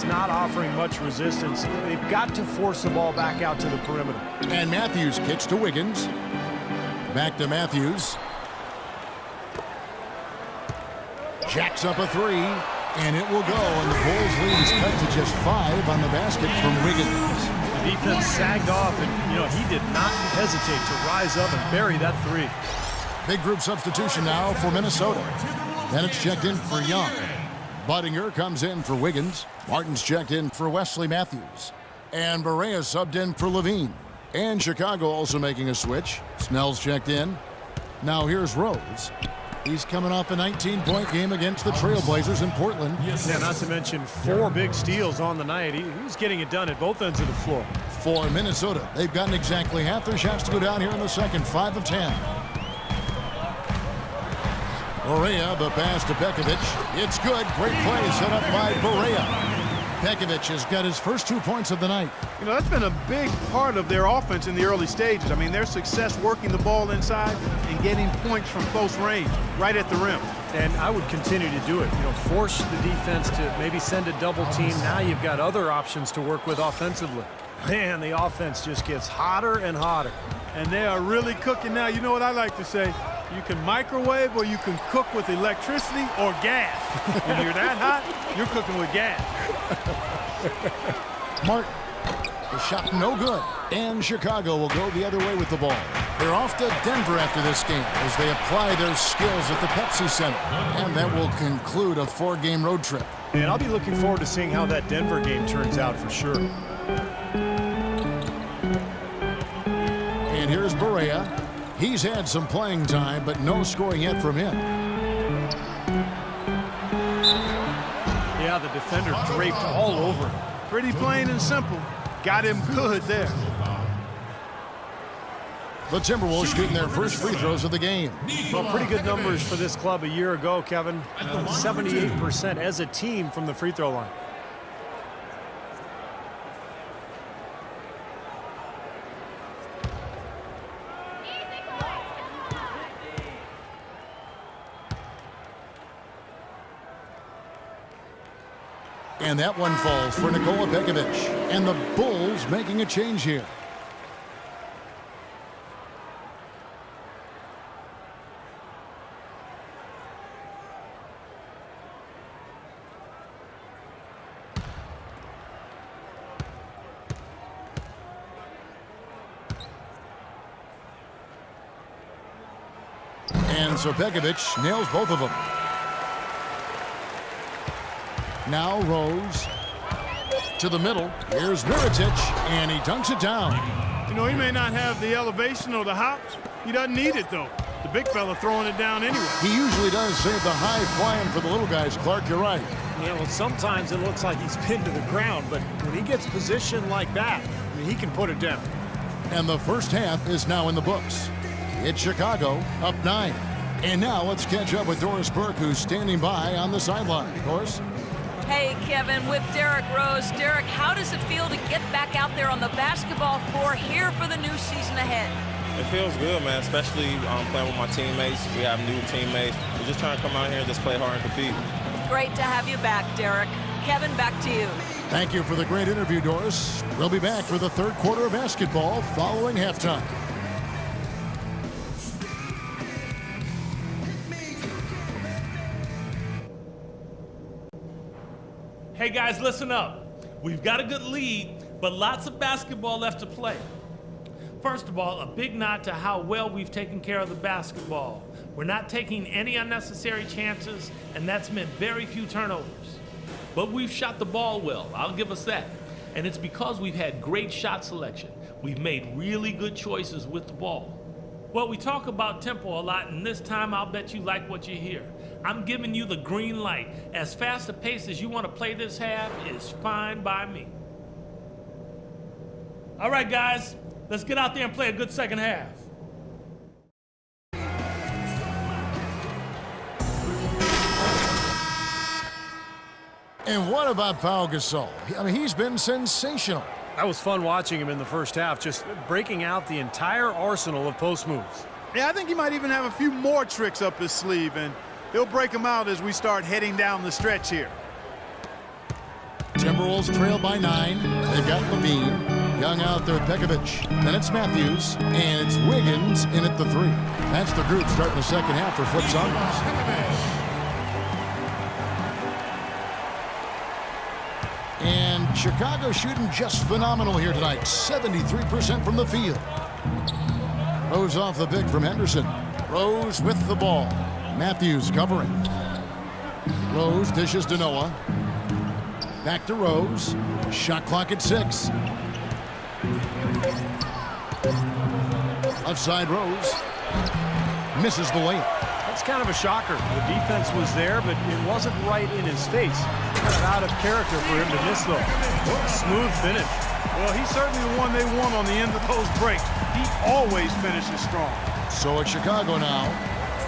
defense not offering much resistance. They've got to force the ball back out to the perimeter. And Matthews kicks to Wiggins. Back to Matthews. Jacks up a three, and it will go. And the Bulls lead is cut to just 5 on the basket from Wiggins. The defense sagged off, and, he did not hesitate to rise up and bury that three. Big group substitution now for Minnesota. Then it's checked in for Young. Budinger comes in for Wiggins. Martin's checked in for Wesley Matthews. And Barea subbed in for Levine. And Chicago also making a switch. Snell's checked in. Now here's Rose. He's coming off a 19-point game against the Trailblazers in Portland. Yeah, not to mention 4 big steals on the night. He's getting it done at both ends of the floor. For Minnesota, they've gotten exactly half their shots to go down here in the second, 5 of 10. Barea, the pass to Pekovic. It's good. Great play set up by Barea. Pekovic has got his first 2 points of the night. That's been a big part of their offense in the early stages. I mean, their success working the ball inside and getting points from close range, right at the rim. And I would continue to do it. Force the defense to maybe send a double team. Now you've got other options to work with offensively. Man, the offense just gets hotter and hotter. And they are really cooking now. You know what I like to say? You can microwave or you can cook with electricity or gas. When you're that hot, you're cooking with gas. Martin, the shot no good. And Chicago will go the other way with the ball. They're off to Denver after this game as they apply their skills at the Pepsi Center. And that will conclude a 4-game road trip. And I'll be looking forward to seeing how that Denver game turns out for sure. And here's Barea. He's had some playing time, but no scoring yet from him. Yeah, the defender draped all over him. Pretty plain and simple. Got him good there. The Timberwolves shooting their first free throws of the game. Well, pretty good numbers for this club a year ago, Kevin. 78% as a team from the free throw line. And that one falls for Nikola Pekovic. And the Bulls making a change here. And so Pekovic nails both of them. Now Rose to the middle. Here's Mirotic, and he dunks it down. He may not have the elevation or the hops. He doesn't need it, though. The big fella throwing it down anyway. He usually does save the high flying for the little guys, Clark. You're right. Yeah, well, sometimes it looks like he's pinned to the ground, but when he gets positioned like that, he can put it down. And the first half is now in the books. It's Chicago up 9. And now let's catch up with Doris Burke, who's standing by on the sideline. Doris? Hey, Kevin, with Derrick Rose. Derrick, how does it feel to get back out there on the basketball floor here for the new season ahead? It feels good, man, especially playing with my teammates. We have new teammates. We're just trying to come out here and just play hard and compete. Great to have you back, Derrick. Kevin, back to you. Thank you for the great interview, Doris. We'll be back for the third quarter of basketball following halftime. Hey guys, listen up. We've got a good lead, but lots of basketball left to play. First of all, a big nod to how well we've taken care of the basketball. We're not taking any unnecessary chances, and that's meant very few turnovers. But we've shot the ball well, I'll give us that. And it's because we've had great shot selection. We've made really good choices with the ball. Well, we talk about tempo a lot, and this time I'll bet you like what you hear. I'm giving you the green light. As fast a pace as you want to play this half is fine by me. All right, guys, let's get out there and play a good second half. And what about Pau Gasol? I mean, he's been sensational. That was fun watching him in the first half, just breaking out the entire arsenal of post moves. Yeah, I think he might even have a few more tricks up his sleeve, and he'll break them out as we start heading down the stretch here. Timberwolves trail by 9. They've got Levine. Young out there, Pekovic. Then it's Matthews, and it's Wiggins in at the 3. That's the group starting the second half for Flip Saunders. And Chicago shooting just phenomenal here tonight. 73% from the field. Rose off the pick from Henderson. Rose with the ball. Matthews covering. Rose dishes to Noah. Back to Rose. Shot clock at 6. Outside Rose. Misses the layup. That's kind of a shocker. The defense was there, but it wasn't right in his face. Kind of out of character for him to miss, though. What a smooth finish. Well, he's certainly the one they want on the end of those breaks. He always finishes strong. So it's Chicago now,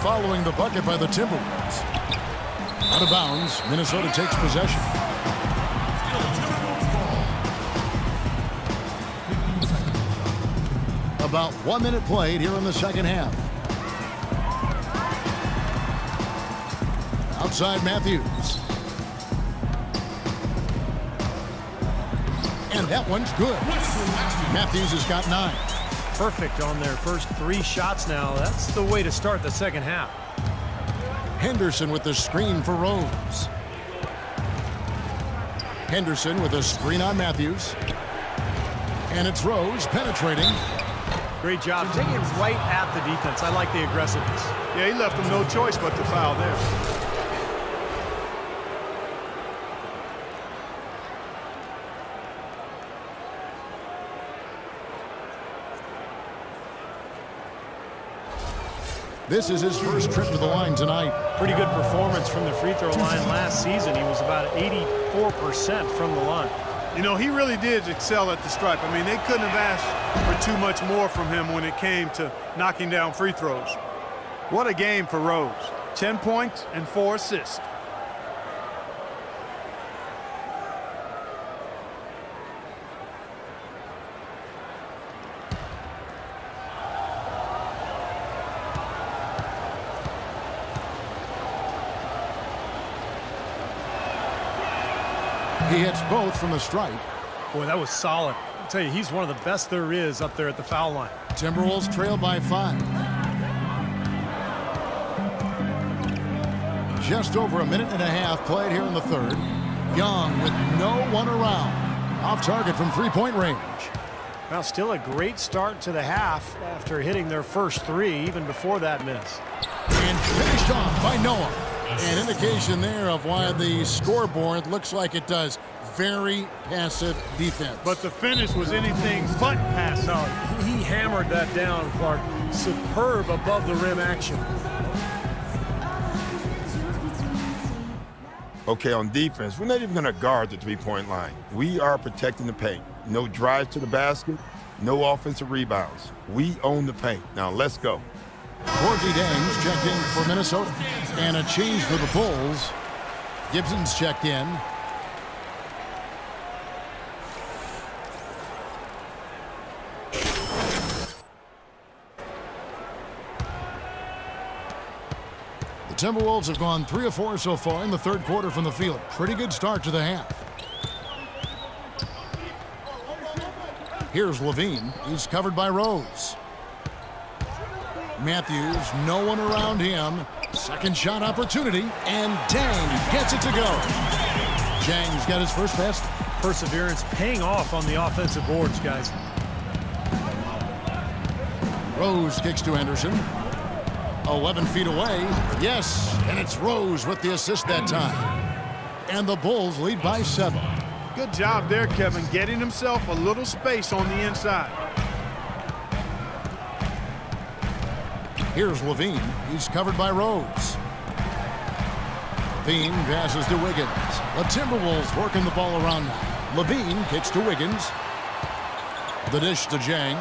following the bucket by the Timberwolves. Out of bounds, Minnesota takes possession. About 1 minute played here in the second half. Outside Matthews. And that one's good. Matthews has got 9. Perfect on their first 3 shots now. That's the way to start the second half. Henderson with the screen for Rose. Henderson with a screen on Matthews. And it's Rose penetrating. Great job taking it right at the defense. I like the aggressiveness. Yeah, he left him no choice but to foul there. This is his first trip to the line tonight. Pretty good performance from the free throw line last season. He was about 84% from the line. You know, he really did excel at the stripe. I mean, they couldn't have asked for too much more from him when it came to knocking down free throws. What a game for Rose. 10 points and 4 assists. He hits both from the stripe. Boy, that was solid. I'll tell you, he's one of the best there is up there at the foul line. Timberwolves trail by 5. Just over a minute and a half played here in the third. Young with no one around. Off target from three-point range. Well, still a great start to the half after hitting their first 3, even before that miss. And finished off by Noah. An indication there of why the scoreboard looks like it does. Very passive defense. But the finish was anything but passive. No, he hammered that down, Clark. Superb above the rim action. Okay, on defense, we're not even going to guard the three-point line. We are protecting the paint. No drives to the basket, no offensive rebounds. We own the paint. Now let's go. Gorgie Dangs checked in for Minnesota. And a change for the Bulls. Gibson's checked in. The Timberwolves have gone 3 of 4 so far in the third quarter from the field. Pretty good start to the half. Here's Levine. He's covered by Rose. Matthews, no one around him. Second shot opportunity, and Dang gets it to go. Jang's got his first basket. Perseverance paying off on the offensive boards, guys. Rose kicks to Henderson. 11 feet away. Yes, and it's Rose with the assist that time. And the Bulls lead by 7. Good job there, Kevin, getting himself a little space on the inside. Here's Levine. He's covered by Rose. Levine passes to Wiggins. The Timberwolves working the ball around now. Levine kicks to Wiggins. The dish to Jang.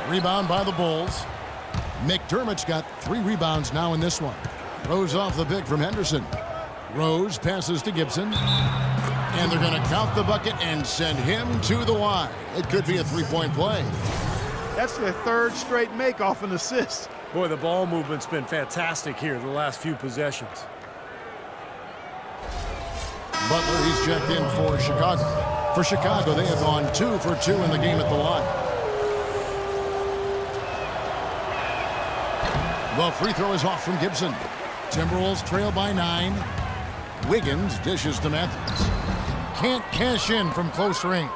Rebound by the Bulls. McDermott's got 3 rebounds now in this one. Rose off the pick from Henderson. Rose passes to Gibson. And they're going to count the bucket and send him to the line. It could be a 3-point play. That's their third straight make off an assist. Boy, the ball movement's been fantastic here the last few possessions. Butler, he's checked in for Chicago. For Chicago, they have gone 2 for 2 in the game at the line. The free throw is off from Gibson. Timberwolves trail by 9. Wiggins dishes to Matthews. Can't cash in from close range.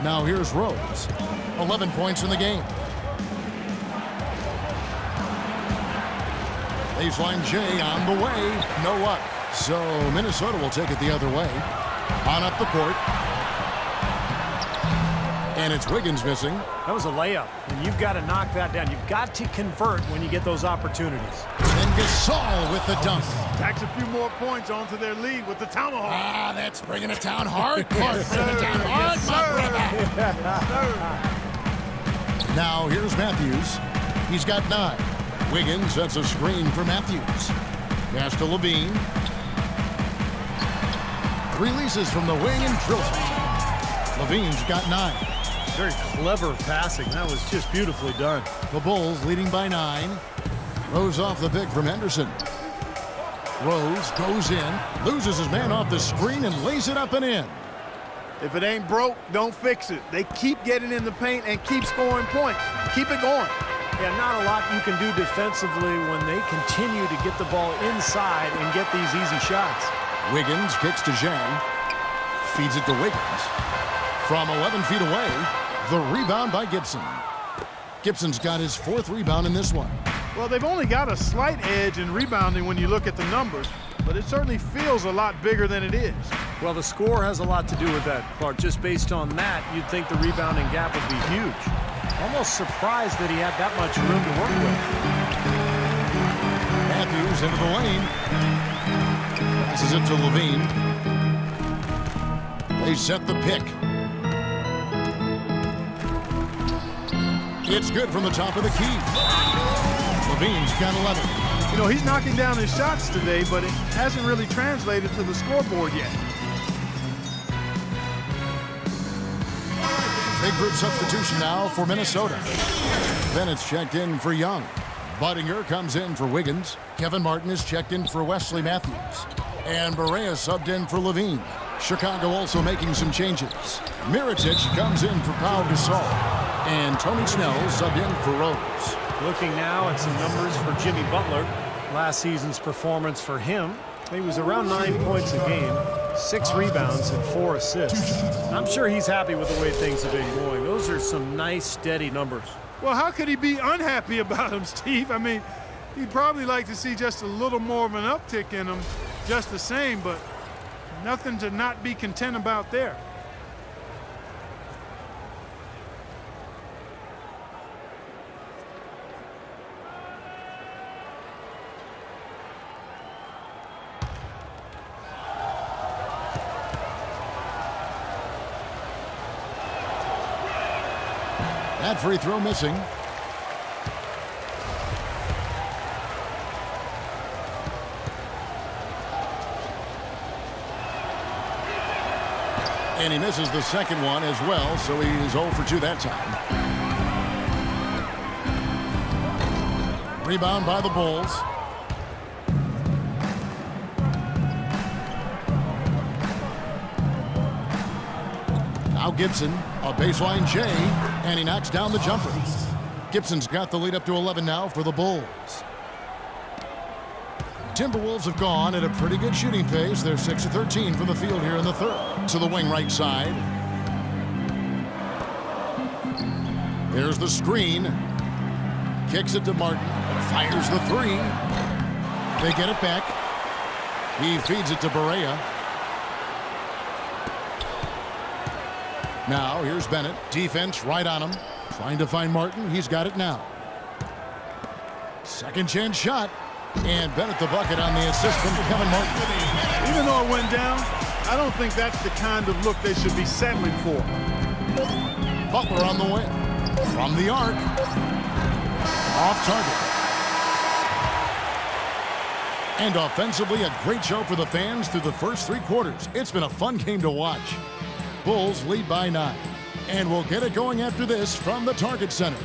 Now here's Rose. 11 points in the game. Baseline J on the way. No luck. So Minnesota will take it the other way. On up the court. And it's Wiggins missing. That was a layup, and you've got to knock that down. You've got to convert when you get those opportunities. And Gasol with the dunk. Tacks a few more points onto their lead with the tomahawk. Ah, that's bringing it down hard. Clark bringing it down hard, my brother. Now here's Matthews. He's got 9. Wiggins sets a screen for Matthews. Pass to Levine. Releases from the wing and drills it. Levine's got 9. Very clever passing. That was just beautifully done. The Bulls leading by 9. Rose off the pick from Henderson. Rose goes in, loses his man off the screen, and lays it up and in. If it ain't broke, don't fix it. They keep getting in the paint and keep scoring points. Keep it going. Yeah, not a lot you can do defensively when they continue to get the ball inside and get these easy shots. Wiggins kicks to Zhang. Feeds it to Wiggins. From 11 feet away, the rebound by Gibson. Gibson's got his 4th rebound in this one. Well, they've only got a slight edge in rebounding when you look at the numbers, but it certainly feels a lot bigger than it is. Well, the score has a lot to do with that, Clark. Just based on that, you'd think the rebounding gap would be huge. Almost surprised that he had that much room to work with. Matthews into the lane. Passes it to Levine. They set the pick. It's good from the top of the key. Levine's got 11. You know, he's knocking down his shots today, but it hasn't really translated to the scoreboard yet. Big group substitution now for Minnesota. Bennett's checked in for Young. Budinger comes in for Wiggins. Kevin Martin is checked in for Wesley Matthews. And Barea subbed in for Levine. Chicago also making some changes. Mirotic comes in for Pau Gasol. And Tony Snell subbed in for Rose. Looking now at some numbers for Jimmy Butler. Last season's performance for him, he was around 9 points a game, 6 rebounds and 4 assists. I'm sure he's happy with the way things have been going. Those are some nice, steady numbers. Well, how could he be unhappy about him, Steve? I mean, he'd probably like to see just a little more of an uptick in him, just the same, but nothing to not be content about there. That free throw missing. And he misses the second one as well, so he's 0 for 2 that time. Rebound by the Bulls. Now Gibson, a baseline J, and he knocks down the jumper. Gibson's got the lead up to 11 now for the Bulls. Timberwolves have gone at a pretty good shooting pace. They're 6 of 13 from the field here in the third. To the wing right side. There's the screen. Kicks it to Martin. Fires the 3. They get it back. He feeds it to Barea. Now here's Bennett. Defense right on him. Trying to find Martin. He's got it now. Second chance shot. And Bennett the bucket on the assist from Kevin Martin. Even though it went down, I don't think that's the kind of look they should be settling for. Butler on the wing. From the arc. Off target. And offensively, a great show for the fans through the first 3 quarters. It's been a fun game to watch. Bulls lead by 9. And we'll get it going after this from the Target Center.